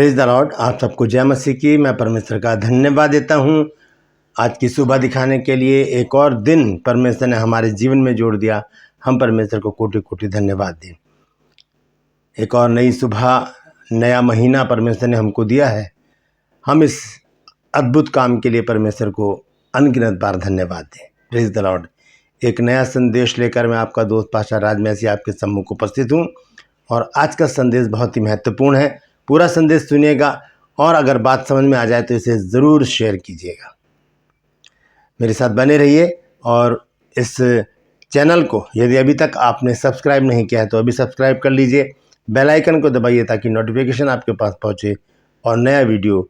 Praise the Lord. आप सबको जय मसीह की। मैं परमेश्वर का धन्यवाद देता हूँ आज की सुबह दिखाने के लिए। एक और दिन परमेश्वर ने हमारे जीवन में जोड़ दिया। हम परमेश्वर को कोटि कोटि धन्यवाद दें। एक और नई सुबह, नया महीना परमेश्वर ने हमको दिया है। हम इस अद्भुत काम के लिए परमेश्वर को अनगिनत बार धन्यवाद दें। Praise the Lord. एक नया संदेश लेकर मैं आपका दोस्त पास्टर राज मैसी आपके सम्मुख उपस्थित हूँ और आज का संदेश बहुत ही महत्वपूर्ण है। पूरा संदेश सुनिएगा और अगर बात समझ में आ जाए तो इसे ज़रूर शेयर कीजिएगा। मेरे साथ बने रहिए और इस चैनल को यदि अभी तक आपने सब्सक्राइब नहीं किया है तो अभी सब्सक्राइब कर लीजिए। बेल आइकन को दबाइए ताकि नोटिफिकेशन आपके पास पहुंचे और नया वीडियो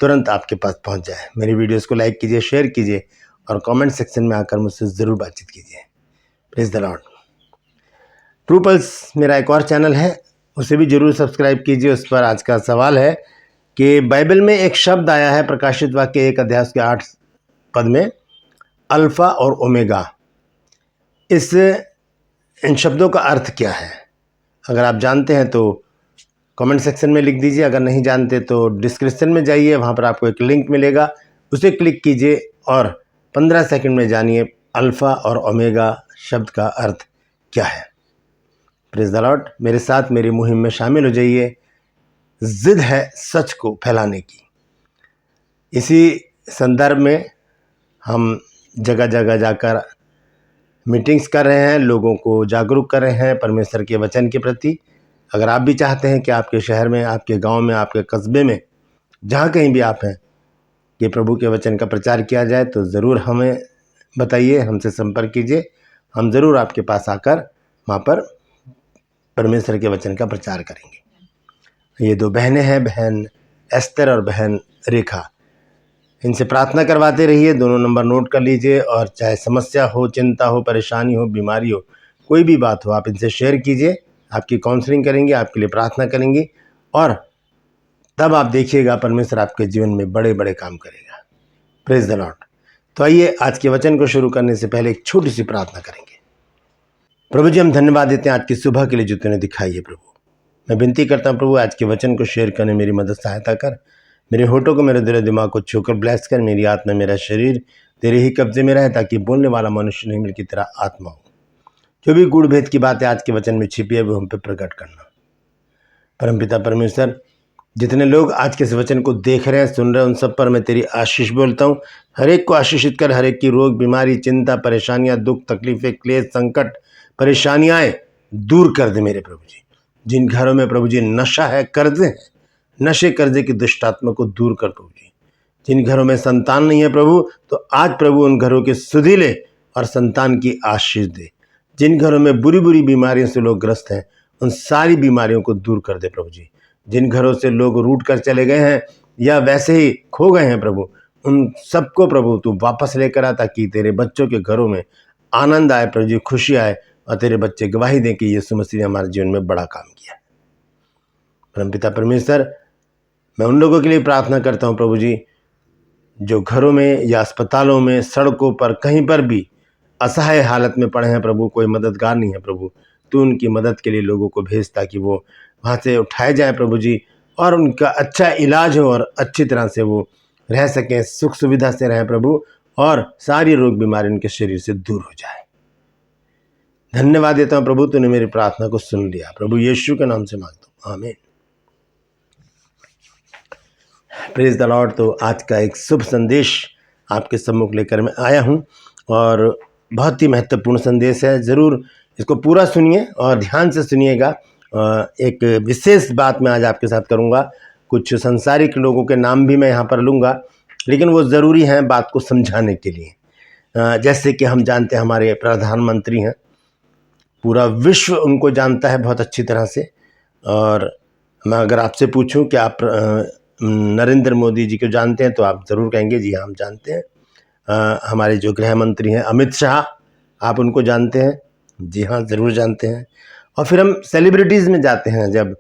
तुरंत आपके पास पहुंच जाए। मेरी वीडियोस को लाइक कीजिए, शेयर कीजिए और कमेंट सेक्शन में आकर मुझसे ज़रूर बातचीत कीजिए। Praise the Lord. True pulse मेरा एक और चैनल है, उसे भी जरूर सब्सक्राइब कीजिए। उस पर आज का सवाल है कि बाइबल में एक शब्द आया है, प्रकाशित वाक्य 1 अध्याय के 8 पद में, अल्फा और ओमेगा। इन शब्दों का अर्थ क्या है? अगर आप जानते हैं तो कमेंट सेक्शन में लिख दीजिए। अगर नहीं जानते तो डिस्क्रिप्शन में जाइए, वहाँ पर आपको एक लिंक मिलेगा, उसे क्लिक कीजिए और 15 सेकंड में जानिए अल्फा और ओमेगा शब्द का अर्थ क्या है। Praise the Lord. मेरे साथ मेरी मुहिम में शामिल हो जाइए। जिद है सच को फैलाने की। इसी संदर्भ में हम जगह जगह जाकर मीटिंग्स कर रहे हैं, लोगों को जागरूक कर रहे हैं परमेश्वर के वचन के प्रति। अगर आप भी चाहते हैं कि आपके शहर में, आपके गांव में, आपके कस्बे में, जहां कहीं भी आप हैं, कि प्रभु के वचन का प्रचार किया जाए तो ज़रूर हमें बताइए, हमसे संपर्क कीजिए। हम ज़रूर आपके पास आकर वहाँ पर परमेश्वर के वचन का प्रचार करेंगे। ये दो बहनें हैं, बहन एस्तर और बहन रेखा। इनसे प्रार्थना करवाते रहिए। दोनों नंबर नोट कर लीजिए और चाहे समस्या हो, चिंता हो, परेशानी हो, बीमारी हो, कोई भी बात हो, आप इनसे शेयर कीजिए। आपकी काउंसलिंग करेंगे, आपके लिए प्रार्थना करेंगी और तब आप देखिएगा परमेश्वर आपके जीवन में बड़े बड़े काम करेगा। Praise the Lord. तो आइए आज के वचन को शुरू करने से पहले एक छोटी सी प्रार्थना करेंगे। प्रभु जी, हम धन्यवाद देते हैं आज की सुबह के लिए जो तूने दिखाई है। प्रभु, मैं विनती करता हूँ प्रभु, आज के वचन को शेयर करने मेरी मदद सहायता कर। मेरे होठों को, मेरे दिल दिमाग को छूकर ब्लेस कर। मेरी आत्मा, मेरा शरीर तेरे ही कब्जे में रहे, ताकि बोलने वाला मनुष्य नहीं बल्कि तेरा आत्मा हो। जो भी गूढ़ भेद की बातें आज के वचन में छिपी है वो हम पे प्रकट करना। परमपिता परमेश्वर, जितने लोग आज के इस वचन को देख रहे हैं, सुन रहे हैं, उन सब पर मैं तेरी आशीष बोलता हूँ। हर एक को आशीषित कर। हर एक की रोग, बीमारी, चिंता, परेशानियां, दुख, तकलीफें, क्लेश, संकट, परेशानियां दूर कर दे मेरे प्रभु जी। जिन घरों में प्रभु जी नशा है, कर्जे हैं, नशे कर्जे की दुष्ट आत्मा को दूर कर प्रभु जी। जिन घरों में संतान नहीं है प्रभु, तो आज प्रभु उन घरों की सुधि ले और संतान की आशीष दे। जिन घरों में बुरी बुरी बीमारियों से लोग ग्रस्त हैं, उन सारी बीमारियों को दूर कर दे प्रभु जी। जिन घरों से लोग रूठ कर चले गए हैं या वैसे ही खो गए हैं प्रभु, उन सबको प्रभु तू वापस लेकर आ, ताकि तेरे बच्चों के घरों में आनंद आए प्रभु जी, खुशी आए और तेरे बच्चे गवाही दें कि यीशु मसीह ने हमारे जीवन में बड़ा काम किया। परमपिता परमेश्वर, मैं उन लोगों के लिए प्रार्थना करता हूँ प्रभु जी, जो घरों में या अस्पतालों में, सड़कों पर, कहीं पर भी असहाय हालत में पड़े हैं प्रभु, कोई मददगार नहीं है प्रभु। तू उनकी मदद के लिए लोगों को भेज, ताकि वो वहाँ से उठाए जाए प्रभु जी और उनका अच्छा इलाज हो और अच्छी तरह से वो रह सकें, सुख सुविधा से रहें प्रभु, और सारी रोग बीमारी उनके शरीर से दूर हो जाए। धन्यवाद देता हूँ प्रभु, तूने मेरी प्रार्थना को सुन लिया। प्रभु यीशु के नाम से मांगता हूँ, आमीन। Praise the Lord. तो आज का एक शुभ संदेश आपके सम्मुख लेकर मैं आया हूँ और बहुत ही महत्वपूर्ण संदेश है। ज़रूर इसको पूरा सुनिए और ध्यान से सुनिएगा। एक विशेष बात मैं आज आपके साथ करूँगा। कुछ संसारिक लोगों के नाम भी मैं यहाँ पर लूँगा, लेकिन वो ज़रूरी हैं बात को समझाने के लिए। जैसे कि हम जानते हैं हमारे प्रधानमंत्री हैं, पूरा विश्व उनको जानता है बहुत अच्छी तरह से। और मैं अगर आपसे पूछूं कि आप नरेंद्र मोदी जी को जानते हैं तो आप ज़रूर कहेंगे जी हाँ हम जानते हैं। हमारे जो गृह मंत्री हैं अमित शाह, आप उनको जानते हैं? जी हाँ ज़रूर जानते हैं। और फिर हम सेलिब्रिटीज़ में जाते हैं। जब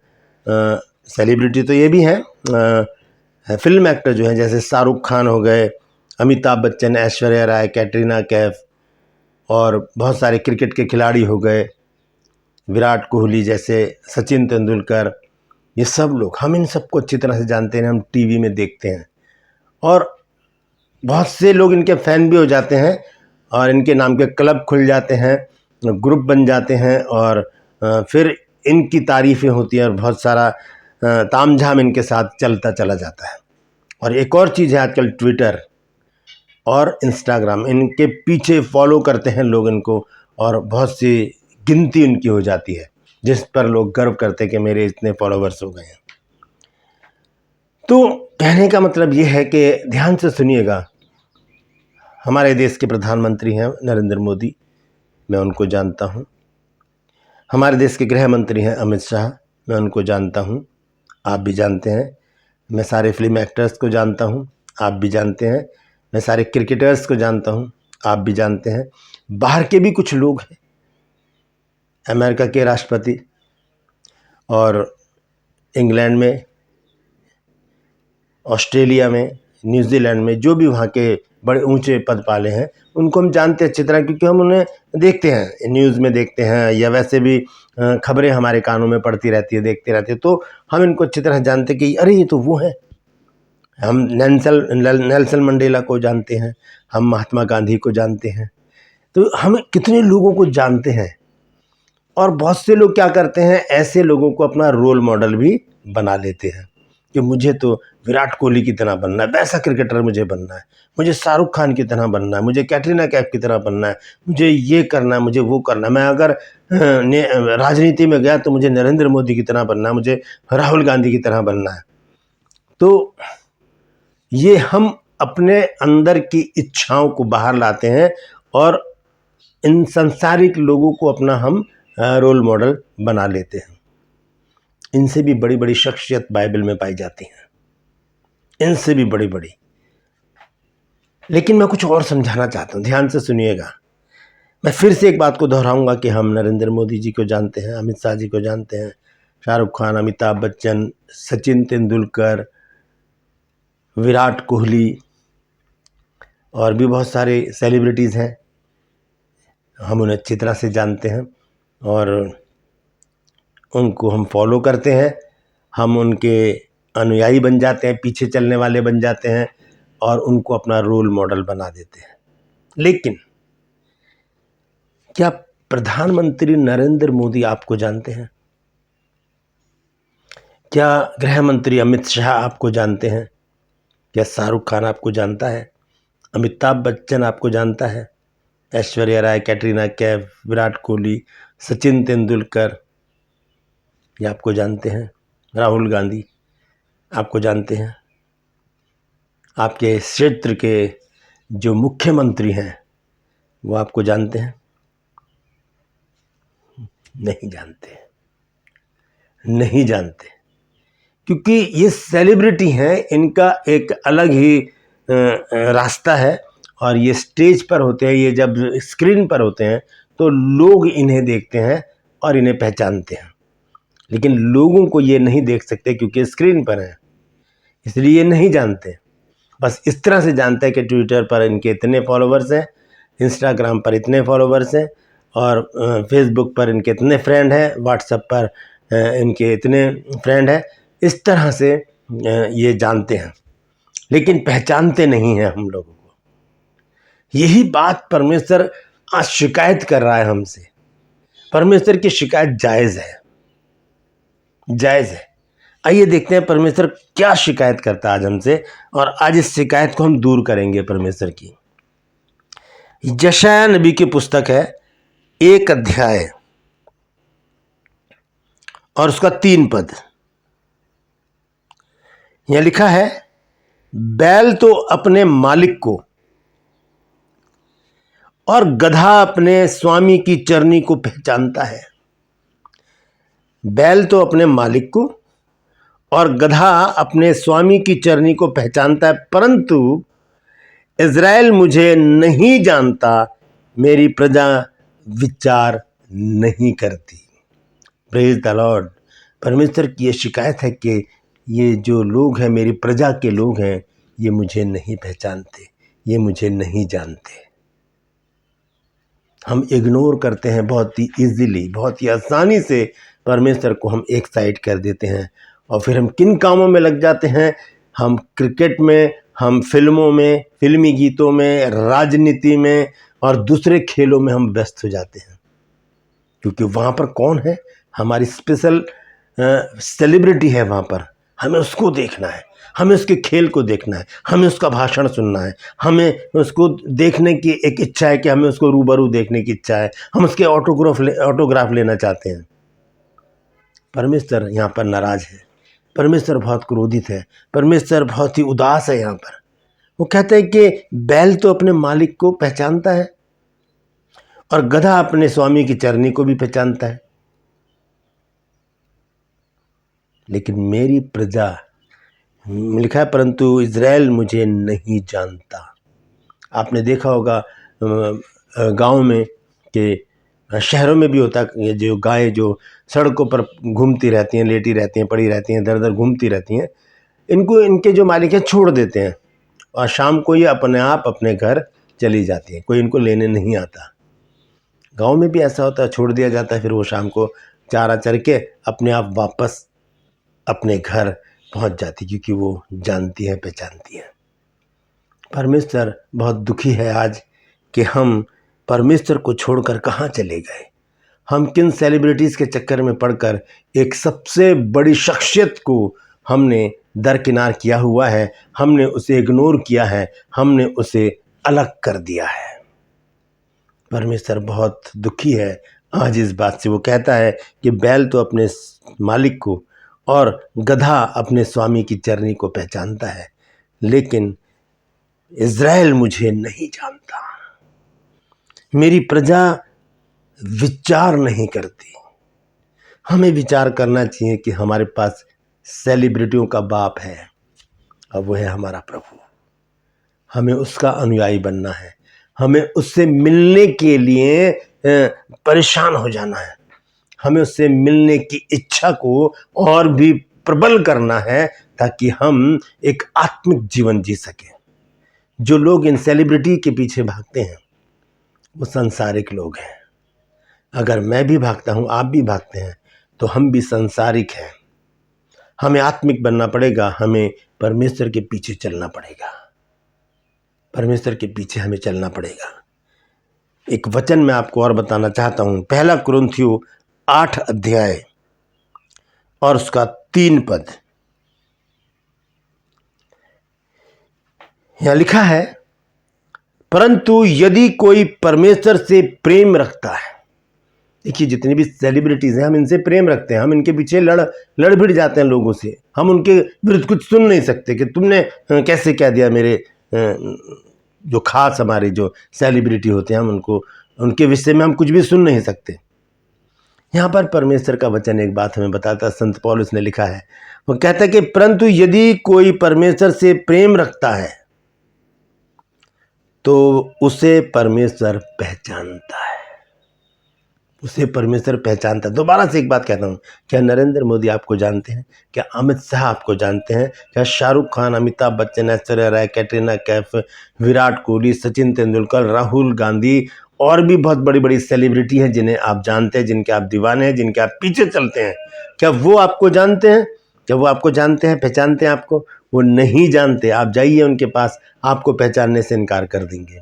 सेलिब्रिटी तो ये भी हैं, फिल्म एक्टर जो हैं, जैसे शाहरुख खान हो गए, अमिताभ बच्चन, ऐश्वर्या राय, कैटरीना कैफ, और बहुत सारे क्रिकेट के खिलाड़ी हो गए, विराट कोहली जैसे, सचिन तेंदुलकर, ये सब लोग, हम इन सबको अच्छी तरह से जानते हैं, हम टीवी में देखते हैं और बहुत से लोग इनके फ़ैन भी हो जाते हैं और इनके नाम के क्लब खुल जाते हैं, ग्रुप बन जाते हैं और फिर इनकी तारीफ़ें होती हैं और बहुत सारा तामझाम इनके साथ चलता चला जाता है। और एक और चीज़ है आजकल ट्विटर और इंस्टाग्राम, इनके पीछे फॉलो करते हैं लोग इनको और बहुत सी गिनती इनकी हो जाती है जिस पर लोग गर्व करते हैं कि मेरे इतने फॉलोवर्स हो गए हैं। तो कहने का मतलब ये है कि ध्यान से सुनिएगा, हमारे देश के प्रधानमंत्री हैं नरेंद्र मोदी, मैं उनको जानता हूँ। हमारे देश के गृह मंत्री हैं अमित शाह, मैं उनको जानता हूँ, आप भी जानते हैं। मैं सारे फिल्म एक्टर्स को जानता हूँ, आप भी जानते हैं। मैं सारे क्रिकेटर्स को जानता हूँ, आप भी जानते हैं। बाहर के भी कुछ लोग हैं, अमेरिका के राष्ट्रपति और इंग्लैंड में, ऑस्ट्रेलिया में, न्यूजीलैंड में, जो भी वहाँ के बड़े ऊंचे पद पाले हैं उनको हम जानते हैं अच्छी तरह, क्योंकि हम उन्हें देखते हैं, न्यूज़ में देखते हैं या वैसे भी खबरें हमारे कानों में पड़ती रहती है, देखते रहते हैं, तो हम इनको अच्छी तरह जानते हैं कि अरे ये तो वो है। हम नेल्सन मंडेला को जानते हैं, हम महात्मा गांधी को जानते हैं, तो हम कितने लोगों को जानते हैं। और बहुत से लोग क्या करते हैं, ऐसे लोगों को अपना रोल मॉडल भी बना लेते हैं कि मुझे तो विराट कोहली की तरह बनना है, वैसा क्रिकेटर मुझे बनना है, मुझे शाहरुख खान की तरह बनना है, मुझे कैटरीना कैफ की तरह बनना है, मुझे ये करना है, मुझे वो करना है। मैं अगर राजनीति में गया तो मुझे नरेंद्र मोदी की तरह बनना है, मुझे राहुल गांधी की तरह बनना है। तो ये हम अपने अंदर की इच्छाओं को बाहर लाते हैं और इन संसारिक लोगों को अपना हम रोल मॉडल बना लेते हैं। इनसे भी बड़ी बड़ी शख्सियत बाइबल में पाई जाती हैं, इनसे भी बड़ी बड़ी। लेकिन मैं कुछ और समझाना चाहता हूँ, ध्यान से सुनिएगा। मैं फिर से एक बात को दोहराऊंगा कि हम नरेंद्र मोदी जी को जानते हैं, अमित शाह जी को जानते हैं, शाहरुख खान, अमिताभ बच्चन, सचिन तेंदुलकर, विराट कोहली और भी बहुत सारे सेलिब्रिटीज़ हैं, हम उन्हें अच्छी तरह से जानते हैं और उनको हम फॉलो करते हैं, हम उनके अनुयायी बन जाते हैं, पीछे चलने वाले बन जाते हैं और उनको अपना रोल मॉडल बना देते हैं। लेकिन क्या प्रधानमंत्री नरेंद्र मोदी आपको जानते हैं? क्या गृह मंत्री अमित शाह आपको जानते हैं? क्या शाहरुख खान आपको जानता है? अमिताभ बच्चन आपको जानता है? ऐश्वर्या राय, कैटरीना कैफ, विराट कोहली, सचिन तेंदुलकर, ये आपको जानते हैं? राहुल गांधी आपको जानते हैं? आपके क्षेत्र के जो मुख्यमंत्री हैं वो आपको जानते हैं? नहीं जानते, नहीं जानते, क्योंकि ये सेलिब्रिटी हैं, इनका एक अलग ही रास्ता है और ये स्टेज पर होते हैं, ये जब स्क्रीन पर होते हैं तो लोग इन्हें देखते हैं और इन्हें पहचानते हैं। लेकिन लोगों को ये नहीं देख सकते क्योंकि स्क्रीन पर हैं, इसलिए ये नहीं जानते। बस इस तरह से जानते हैं कि ट्विटर पर इनके इतने फॉलोवर्स हैं, इंस्टाग्राम पर इतने फॉलोवर्स हैं और फेसबुक पर इनके इतने फ्रेंड हैं, व्हाट्सएप पर इनके इतने फ्रेंड हैं। इस तरह से ये जानते हैं, लेकिन पहचानते नहीं हैं हम लोगों को। यही बात परमेश्वर आज शिकायत कर रहा है हमसे। परमेश्वर की शिकायत जायज़ है, जायज़ है। आइए देखते हैं परमेश्वर क्या शिकायत करता है आज हमसे, और आज इस शिकायत को हम दूर करेंगे परमेश्वर की। यशायाह नबी की पुस्तक है, 1 अध्याय और उसका 3 पद। यह लिखा है, बैल तो अपने मालिक को और गधा अपने स्वामी की चरनी को पहचानता है। बैल तो अपने मालिक को और गधा अपने स्वामी की चरनी को पहचानता है, परंतु इज़राइल मुझे नहीं जानता, मेरी प्रजा विचार नहीं करती। Praise the lord. परमेश्वर की ये शिकायत है कि ये जो लोग हैं, मेरी प्रजा के लोग हैं, ये मुझे नहीं पहचानते, ये मुझे नहीं जानते। हम इग्नोर करते हैं बहुत ही इजीली, बहुत ही आसानी से परमेश्वर को हम एक साइड कर देते हैं और फिर हम किन कामों में लग जाते हैं, हम क्रिकेट में, हम फिल्मों में, फिल्मी गीतों में, राजनीति में और दूसरे खेलों में हम व्यस्त हो जाते हैं। क्योंकि वहाँ पर कौन है, हमारी स्पेशल सेलिब्रिटी है, वहाँ पर हमें उसको देखना है, हमें उसके खेल को देखना है, हमें उसका भाषण सुनना है, हमें उसको देखने की एक इच्छा है कि हमें उसको रूबरू देखने की इच्छा है, हम उसके ऑटोग्राफ लेना चाहते हैं। परमेश्वर यहाँ पर नाराज है, परमेश्वर बहुत क्रोधित है, परमेश्वर बहुत ही उदास है। यहाँ पर वो कहते हैं कि बैल तो अपने मालिक को पहचानता है और गधा अपने स्वामी की चरनी को भी पहचानता है, लेकिन मेरी प्रजा, लिखा है, परंतु इज़राइल मुझे नहीं जानता। आपने देखा होगा गांव में कि शहरों में भी होता है, ये जो गायें जो सड़कों पर घूमती रहती हैं, लेटी रहती हैं, पड़ी रहती हैं, दर दर घूमती रहती हैं, इनको इनके जो मालिक हैं छोड़ देते हैं और शाम को ये अपने आप अपने घर चली जाती हैं, कोई इनको लेने नहीं आता। गांव में भी ऐसा होता है, छोड़ दिया जाता है, फिर वो शाम को चारा चर के अपने आप वापस अपने घर पहुंच जाती, क्योंकि वो जानती है, पहचानती है। परमेश्वर बहुत दुखी है आज कि हम परमेश्वर को छोड़कर कहाँ चले गए। हम किन सेलिब्रिटीज़ के चक्कर में पड़कर एक सबसे बड़ी शख्सियत को हमने दरकिनार किया हुआ है, हमने उसे इग्नोर किया है, हमने उसे अलग कर दिया है। परमेश्वर बहुत दुखी है आज इस बात से। वो कहता है कि बैल तो अपने मालिक को और गधा अपने स्वामी की चरनी को पहचानता है, लेकिन इज़राइल मुझे नहीं जानता। मेरी प्रजा विचार नहीं करती। हमें विचार करना चाहिए कि हमारे पास सेलिब्रिटियों का बाप है और वो है हमारा प्रभु। हमें उसका अनुयायी बनना है, हमें उससे मिलने के लिए परेशान हो जाना है, हमें उससे मिलने की इच्छा को और भी प्रबल करना है ताकि हम एक आत्मिक जीवन जी सकें। जो लोग इन सेलिब्रिटी के पीछे भागते हैं वो सांसारिक लोग हैं। अगर मैं भी भागता हूँ, आप भी भागते हैं, तो हम भी सांसारिक हैं। हमें आत्मिक बनना पड़ेगा, हमें परमेश्वर के पीछे चलना पड़ेगा, परमेश्वर के पीछे हमें चलना पड़ेगा। एक वचन मैं आपको और बताना चाहता हूँ, 1 कुरिन्थियों 8 अध्याय और उसका 3 पद। यहाँ लिखा है, परंतु यदि कोई परमेश्वर से प्रेम रखता है। देखिए, जितनी भी सेलिब्रिटीज़ हैं, हम इनसे प्रेम रखते हैं, हम इनके पीछे लड़ भिड़ जाते हैं लोगों से, हम उनके विरुद्ध कुछ सुन नहीं सकते कि तुमने कैसे कह दिया। मेरे जो खास हमारे जो सेलिब्रिटी होते हैं, हम उनके विषय में हम कुछ भी सुन नहीं सकते। यहाँ पर परमेश्वर का वचन एक बात हमें बताता है, संत पौलुस ने लिखा है, वो कहता है कि परंतु यदि कोई परमेश्वर से प्रेम रखता है तो उसे परमेश्वर पहचानता है, उसे परमेश्वर पहचानता है। दोबारा से एक बात कहता हूँ, क्या नरेंद्र मोदी आपको जानते हैं? क्या अमित शाह आपको जानते हैं? क्या शाहरुख खान, अमिताभ बच्चन, ऐश्वर्या राय, कैटरीना कैफ, विराट कोहली, सचिन तेंदुलकर, राहुल गांधी और भी बहुत बड़ी बड़ी सेलिब्रिटी हैं जिन्हें आप जानते हैं, जिनके आप दीवाने हैं, जिनके आप पीछे चलते हैं, क्या वो आपको जानते हैं? क्या वो आपको जानते हैं, पहचानते हैं आपको? वो नहीं जानते। आप जाइए उनके पास, आपको पहचानने से इनकार कर देंगे।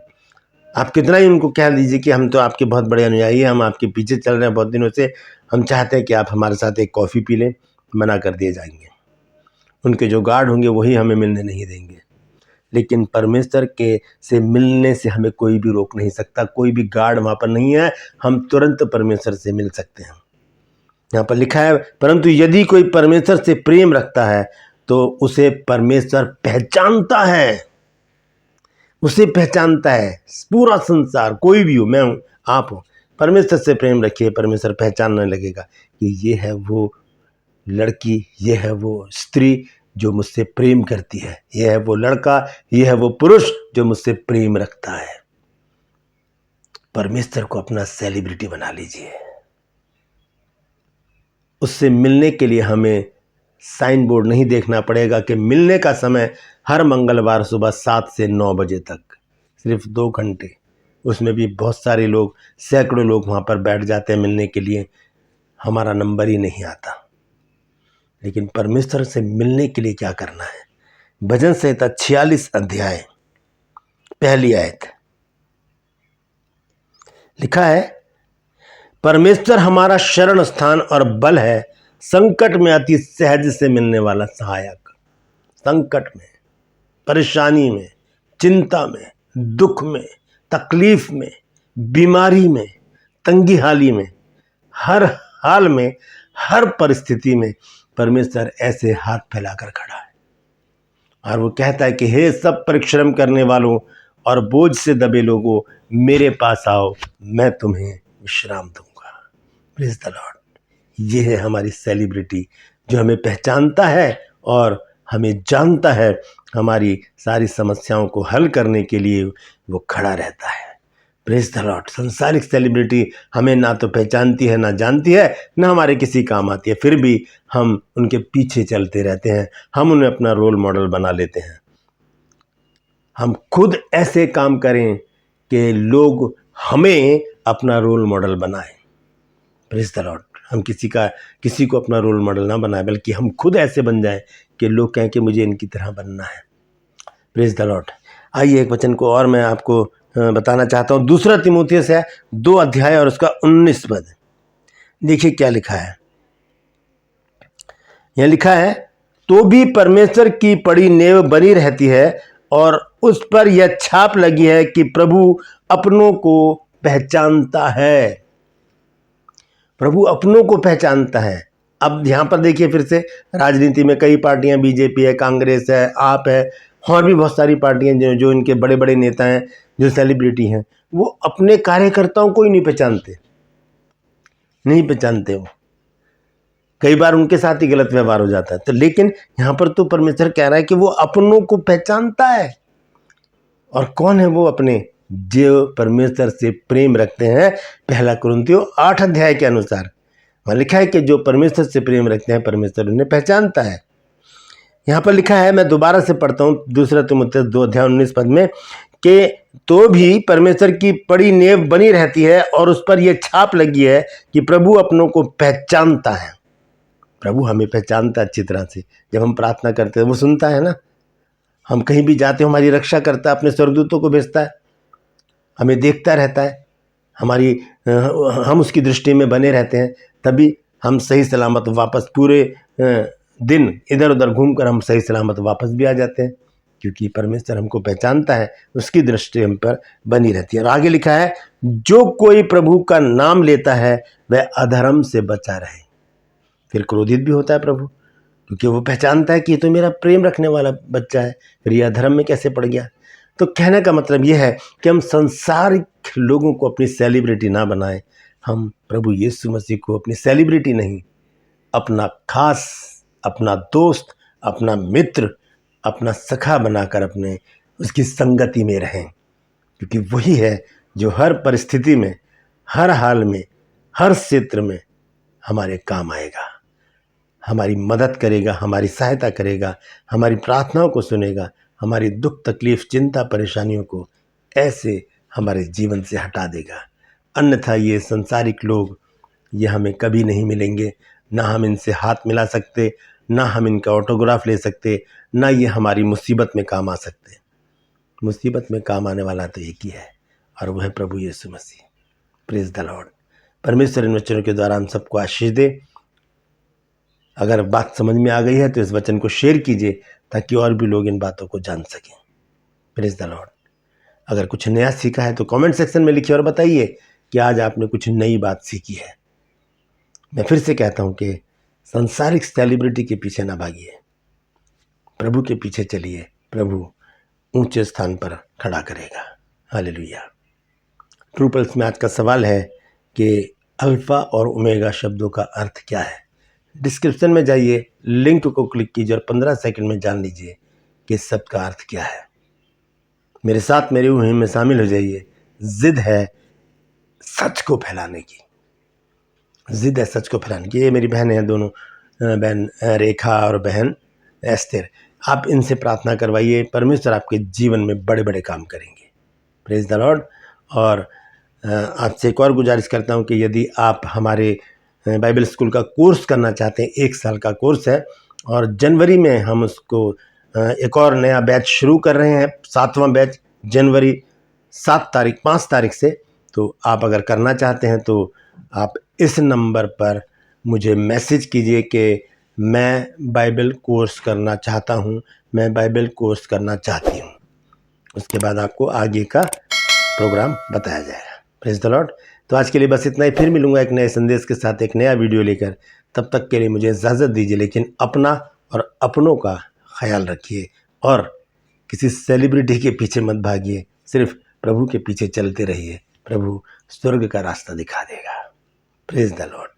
आप कितना ही उनको कह दीजिए कि हम तो आपके बहुत बड़े अनुयायी हैं, हम आपके पीछे चल रहे हैं बहुत दिनों से, हम चाहते हैं कि आप हमारे साथ एक कॉफ़ी पी लें, मना कर दिए जाएंगे। उनके जो गार्ड होंगे वही हमें मिलने नहीं देंगे। लेकिन परमेश्वर के से मिलने से हमें कोई भी रोक नहीं सकता, कोई भी गार्ड वहाँ पर नहीं है, हम तुरंत परमेश्वर से मिल सकते हैं। यहाँ पर लिखा है, परंतु यदि कोई परमेश्वर से प्रेम रखता है तो उसे परमेश्वर पहचानता है, उसे पहचानता है। पूरा संसार, कोई भी हो, मैं हूँ, आप हो, परमेश्वर से प्रेम रखिए, परमेश्वर पहचानने लगेगा कि ये है वो लड़की, ये है वो स्त्री जो मुझसे प्रेम करती है, ये है वो लड़का, ये है वो पुरुष जो मुझसे प्रेम रखता है। परमेश्वर को अपना सेलिब्रिटी बना लीजिए। उससे मिलने के लिए हमें साइन बोर्ड नहीं देखना पड़ेगा कि मिलने का समय हर मंगलवार सुबह 7 से 9 बजे तक, सिर्फ 2 घंटे। उसमें भी बहुत सारे लोग, सैकड़ों लोग वहाँ पर बैठ जाते हैं मिलने के लिए, हमारा नंबर ही नहीं आता। लेकिन परमेश्वर से मिलने के लिए क्या करना है? भजन संहिता 46 अध्याय पहली आयत लिखा है, परमेश्वर हमारा शरण स्थान और बल है, संकट में अति सहज से मिलने वाला सहायक। संकट में, परेशानी में, चिंता में, दुख में, तकलीफ में, बीमारी में, तंगी हाली में, हर हाल में, हर परिस्थिति में परमेश्वर ऐसे हाथ फैलाकर खड़ा है और वो कहता है कि हे सब परिश्रम करने वालों और बोझ से दबे लोगों, मेरे पास आओ, मैं तुम्हें विश्राम दूंगा। Praise the Lord. ये है हमारी सेलिब्रिटी जो हमें पहचानता है और हमें जानता है, हमारी सारी समस्याओं को हल करने के लिए वो खड़ा रहता है। Praise the Lord. संसारिक सेलिब्रिटी हमें ना तो पहचानती है, ना जानती है, ना हमारे किसी काम आती है, फिर भी हम उनके पीछे चलते रहते हैं, हम उन्हें अपना रोल मॉडल बना लेते हैं। हम खुद ऐसे काम करें कि लोग हमें अपना रोल मॉडल बनाएं। Praise the Lord. हम किसी को अपना रोल मॉडल ना बनाएं, बल्कि हम खुद ऐसे बन जाएं कि लोग कहें कि मुझे इनकी तरह बनना है। Praise the Lord. आइए एक वचन को और मैं आपको बताना चाहता हूँ। दूसरा तीमुथियुस है 2 अध्याय और उसका 19 पद। देखिए क्या लिखा है। यह लिखा है, तो भी परमेश्वर की पड़ी नेव बनी रहती है और उस पर यह छाप लगी है कि प्रभु अपनों को पहचानता है। प्रभु अपनों को पहचानता है। अब यहां पर देखिए फिर से, राजनीति में कई पार्टियां, बीजेपी है, कांग्रेस है, आप है, और भी बहुत सारी पार्टियां जो इनके बड़े बड़े नेता हैं, जो सेलिब्रिटी हैं, वो अपने कार्यकर्ताओं को ही नहीं पहचानते वो। कई बार उनके साथ ही गलत व्यवहार हो जाता है। तो लेकिन यहां पर तो परमेश्वर कह रहा है कि वो अपनों को पहचानता है। और कौन है वो अपने? जो परमेश्वर से प्रेम रखते हैं। पहला कुरिन्थियों 8 अध्याय के अनुसार वहां लिखा है कि जो परमेश्वर से प्रेम रखते हैं, परमेश्वर उन्हें पहचानता है। यहां पर लिखा है, मैं दोबारा से पढ़ता हूं, दूसरा तीमुथियुस 2 अध्याय 19 पद में, कि तो भी परमेश्वर की पड़ी नेव बनी रहती है और उस पर यह छाप लगी है कि प्रभु अपनों को पहचानता है। प्रभु हमें पहचानता है अच्छी तरह से। जब हम प्रार्थना करते हैं वो सुनता है ना। हम कहीं भी जाते हैं, हमारी रक्षा करता है, अपने स्वर्गदूतों को भेजता है, हमें देखता रहता है, हम उसकी दृष्टि में बने रहते हैं। तभी हम सही सलामत वापस, पूरे दिन इधर उधर घूमकर हम सही सलामत वापस भी आ जाते हैं, क्योंकि परमेश्वर हमको पहचानता है, उसकी दृष्टि हम पर बनी रहती है। और आगे लिखा है, जो कोई प्रभु का नाम लेता है वह अधर्म से बचा रहे। फिर क्रोधित भी होता है प्रभु, क्योंकि वो पहचानता है कि ये तो मेरा प्रेम रखने वाला बच्चा है, फिर यह अधर्म में कैसे पड़ गया। तो कहने का मतलब यह है कि हम संसारिक लोगों को अपनी सेलिब्रिटी ना बनाएं। हम प्रभु यीशु मसीह को अपनी सेलिब्रिटी नहीं, अपना खास, अपना दोस्त, अपना मित्र, अपना सखा बनाकर अपने उसकी संगति में रहें, क्योंकि वही है जो हर परिस्थिति में, हर हाल में, हर क्षेत्र में हमारे काम आएगा, हमारी मदद करेगा, हमारी सहायता करेगा, हमारी प्रार्थनाओं को सुनेगा, हमारी दुख तकलीफ चिंता परेशानियों को ऐसे हमारे जीवन से हटा देगा। अन्यथा ये संसारिक लोग ये हमें कभी नहीं मिलेंगे, ना हम इनसे हाथ मिला सकते, ना हम इनका ऑटोग्राफ ले सकते, ना ये हमारी मुसीबत में काम आ सकते। मुसीबत में काम आने वाला तो एक ही है, और वह है प्रभु Yeshu Masih. Praise the lord. परमेश्वर इन वचनों के द्वारा हम सबको आशीष दे। अगर बात समझ में आ गई है तो इस वचन को शेयर कीजिए, ताकि और भी लोग इन बातों को जान सकें। Praise the Lord. अगर कुछ नया सीखा है तो कमेंट सेक्शन में लिखिए और बताइए कि आज आपने कुछ नई बात सीखी है। मैं फिर से कहता हूं कि संसारिक सेलिब्रिटी के पीछे ना भागिए, प्रभु के पीछे चलिए। प्रभु ऊंचे स्थान पर खड़ा करेगा। हालेलुया। ट्रू पल्स में आज का सवाल है कि अल्फा और ओमेगा शब्दों का अर्थ क्या है। डिस्क्रिप्शन में जाइए, लिंक को क्लिक कीजिए और 15 सेकंड में जान लीजिए कि इस शब्द का अर्थ क्या है। मेरे साथ मेरी मुहिम में शामिल हो जाइए। जिद है सच को फैलाने की, जिद है सच को फैलाने की। ये मेरी बहन है, दोनों बहन रेखा और बहन एस्तेर। आप इनसे प्रार्थना करवाइए, परमेश्वर आपके जीवन में बड़े बड़े काम करेंगे। Praise the Lord. और आपसे एक और गुजारिश करता हूँ कि यदि आप हमारे बाइबल स्कूल का कोर्स करना चाहते हैं, 1 साल का कोर्स है और जनवरी में हम उसको एक और नया बैच शुरू कर रहे हैं, 7वां बैच जनवरी 5 तारीख से। तो आप अगर करना चाहते हैं तो आप इस नंबर पर मुझे मैसेज कीजिए कि मैं बाइबल कोर्स करना चाहता हूँ, मैं बाइबल कोर्स करना चाहती हूँ। उसके बाद आपको आगे का प्रोग्राम बताया जाएगा। Praise the Lord. तो आज के लिए बस इतना ही, फिर मिलूंगा एक नए संदेश के साथ, एक नया वीडियो लेकर। तब तक के लिए मुझे इजाज़त दीजिए, लेकिन अपना और अपनों का ख्याल रखिए और किसी सेलिब्रिटी के पीछे मत भागिए, सिर्फ प्रभु के पीछे चलते रहिए। प्रभु स्वर्ग का रास्ता दिखा देगा। Praise the Lord.